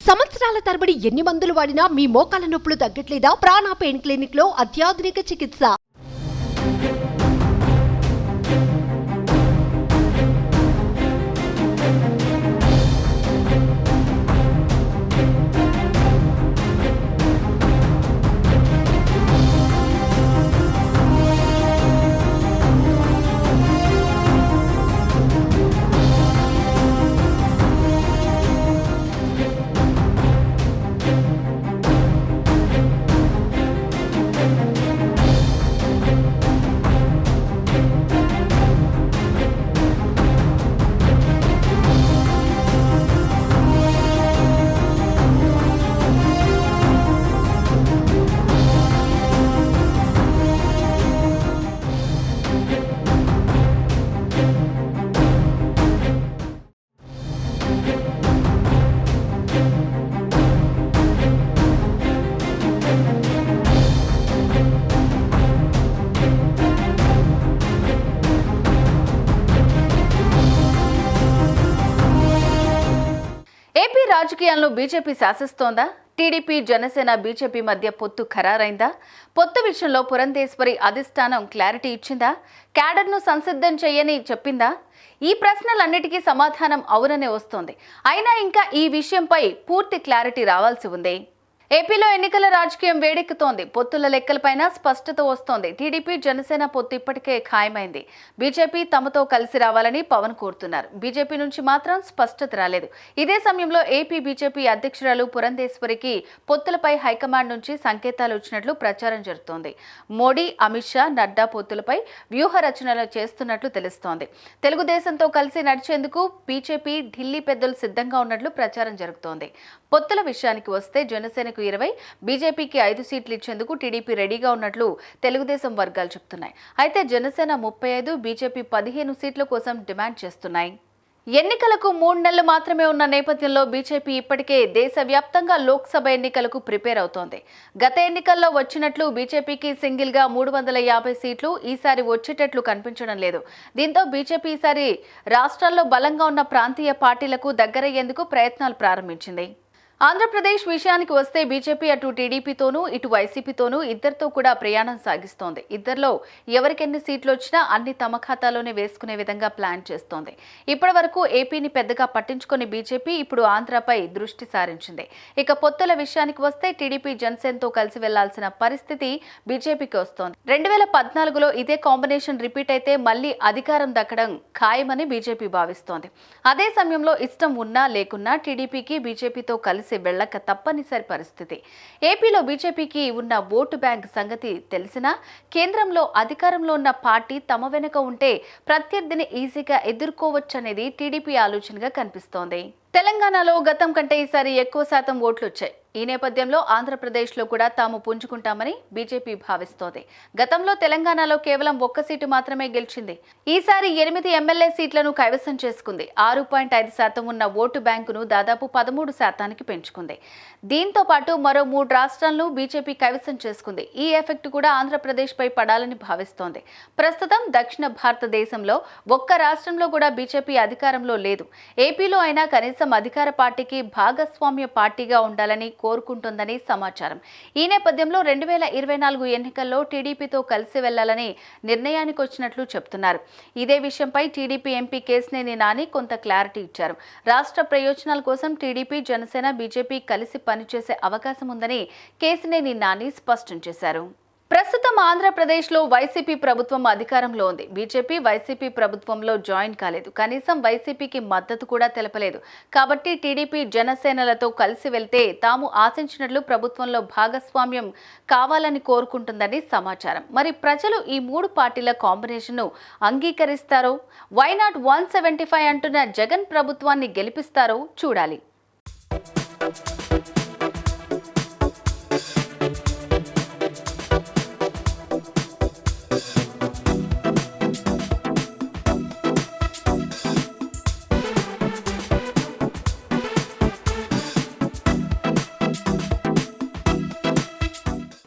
సంవత్సరాల తరబడి ఎన్ని మందులు వాడినా మీ మోకాల నొప్పులు తగ్గట్లేదా? ప్రాణ పెయిన్ క్లినిక్ లో అత్యాధునిక చికిత్స. ఏపీ రాజకీయాలను బీజేపీ శాసిస్తోందా? టీడీపీ జనసేన బీజేపీ మధ్య పొత్తు ఖరారైందా? పొత్తు విషయంలో పురంధేశ్వరి అధిష్టానం క్లారిటీ ఇచ్చిందా? క్యాడర్ను సంసిద్ధం చేయని చెప్పిందా? ఈ ప్రశ్నలన్నిటికీ సమాధానం అవుననే వస్తోంది. అయినా ఇంకా ఈ విషయంపై పూర్తి క్లారిటీ రావాల్సి ఉంది. ఏపీలో ఎన్నికల రాజకీయం వేడెక్కుతోంది. పొత్తుల లెక్కలపైన స్పష్టత వస్తోంది. టీడీపీ జనసేన పొత్తు ఇప్పటికే ఖాయమైంది. బీజేపీ తమతో కలిసి రావాలని పవన్ కోరుతున్నారు. బీజేపీ నుంచి మాత్రం స్పష్టత రాలేదు. ఇదే సమయంలో ఏపీ బీజేపీ అధ్యక్షురాలు పురంధేశ్వరికి పొత్తులపై హైకమాండ్ నుంచి సంకేతాలు వచ్చినట్లు ప్రచారం జరుగుతోంది. మోడీ, అమిత్ షా, నడ్డా పొత్తులపై వ్యూహ రచనలు చేస్తున్నట్లు తెలుస్తోంది. తెలుగుదేశంతో కలిసి నడిచేందుకు బీజేపీ, ఢిల్లీ పెద్దలు సిద్ధంగా ఉన్నట్లు ప్రచారం జరుగుతోంది. పొత్తుల విషయానికి వస్తే జనసేనకు 20, బీజేపీకి 5 సీట్లు ఇచ్చేందుకు టీడీపీ రెడీగా ఉన్నట్లు తెలుగుదేశం వర్గాలు చెబుతున్నాయి. అయితే జనసేన 35, బీజేపీ 15 సీట్ల కోసం డిమాండ్ చేస్తున్నాయి. ఎన్నికలకు 3 నెలలు మాత్రమే ఉన్న నేపథ్యంలో బీజేపీ ఇప్పటికే దేశవ్యాప్తంగా లోక్సభ ఎన్నికలకు ప్రిపేర్ అవుతోంది. గత ఎన్నికల్లో వచ్చినట్లు బీజేపీకి సింగిల్గా 350 సీట్లు ఈసారి వచ్చేటట్లు కనిపించడం లేదు. దీంతో బీజేపీ ఈసారి రాష్ట్రాల్లో బలంగా ఉన్న ప్రాంతీయ పార్టీలకు దగ్గరయ్యేందుకు ప్రయత్నాలు ప్రారంభించింది. ఆంధ్రప్రదేశ్ విషయానికి వస్తే బీజేపీ అటు టీడీపీతోనూ ఇటు వైసీపీతోనూ ఇద్దరితో కూడా ప్రయాణం సాగిస్తోంది. ఇద్దరిలో ఎవరికెన్ని సీట్లు వచ్చినా అన్ని తమ ఖాతాలోనే వేసుకునే విధంగా ప్లాన్ చేస్తోంది. ఇప్పటి వరకు ఏపీని పెద్దగా పట్టించుకుని బీజేపీ ఇప్పుడు ఆంధ్రపై దృష్టి సారించింది. ఇక పొత్తుల విషయానికి వస్తే టీడీపీ జనసేనతో కలిసి వెళ్లాల్సిన పరిస్థితి బీజేపీకి వస్తోంది. 2014లో ఇదే కాంబినేషన్ రిపీట్ అయితే మళ్లీ అధికారం దక్కడం ఖాయమని బీజేపీ భావిస్తోంది. అదే సమయంలో ఇష్టం ఉన్నా లేకున్నా టీడీపీకి బీజేపీతో కలిసి వెళ్ళక తప్పనిసరి పరిస్థితి. ఏపీలో బీజేపీకి ఉన్న ఓటు బ్యాంక్ సంగతి తెలిసినా కేంద్రంలో అధికారంలో ఉన్న పార్టీ తమ వెనుక ఉంటే ప్రత్యర్థిని ఈజీగా ఎదుర్కోవచ్చనేది టీడీపీ ఆలోచనగా కనిపిస్తోంది. తెలంగాణలో గతం కంటే ఈసారి ఎక్కువ శాతం ఓట్లు వచ్చాయి. ఈ నేపథ్యంలో ఆంధ్రప్రదేశ్లో కూడా తాము పుంజుకుంటామని బీజేపీ భావిస్తోంది. గతంలో తెలంగాణలో కేవలం 1 సీటు మాత్రమే గెలిచింది. ఈసారి 8 ఎమ్మెల్యే సీట్లను కైవసం చేసుకుంది. 6.5% ఉన్న ఓటు బ్యాంకును దాదాపు 13% పెంచుకుంది. దీంతో పాటు మరో 3 రాష్ట్రాలను బీజేపీ కైవసం చేసుకుంది. ఈ ఎఫెక్ట్ కూడా ఆంధ్రప్రదేశ్పై పడాలని భావిస్తోంది. ప్రస్తుతం దక్షిణ భారతదేశంలో ఒక్క రాష్ట్రంలో కూడా బీజేపీ అధికారంలో లేదు. ఏపీలో అయినా కనీసం అధికార పార్టీకి భాగస్వామ్య పార్టీగా ఉండాలని కోరుకుంటుందని సమాచారం. ఈ నేపథ్యంలో 2024 ఎన్నికల్లో టీడీపీతో కలిసి వెళ్లాలని నిర్ణయానికి వచ్చినట్లు చెబుతున్నారు. ఇదే విషయంపై టీడీపీ ఎంపీ కేశినేని నాని కొంత క్లారిటీ ఇచ్చారు. రాష్ట్ర ప్రయోజనాల కోసం టీడీపీ, జనసేన, బీజేపీ కలిసి పనిచేసే అవకాశం ఉందని కేశినేని నాని స్పష్టం చేశారు. ప్రస్తుతం ఆంధ్రప్రదేశ్లో వైసీపీ ప్రభుత్వం అధికారంలో ఉంది. బీజేపీ వైసీపీ ప్రభుత్వంలో జాయిన్ కాలేదు. కనీసం వైసీపీకి మద్దతు కూడా తెలపలేదు. కాబట్టి టీడీపీ, జనసేనలతో కలిసి వెళ్తే తాము ఆశించినట్లు ప్రభుత్వంలో భాగస్వామ్యం కావాలని కోరుకుంటుందని సమాచారం. మరి ప్రజలు ఈ 3 పార్టీల కాంబినేషన్ను అంగీకరిస్తారో? వై నాట్ 175 అంటున్న జగన్ ప్రభుత్వాన్ని గెలిపిస్తారో చూడాలి.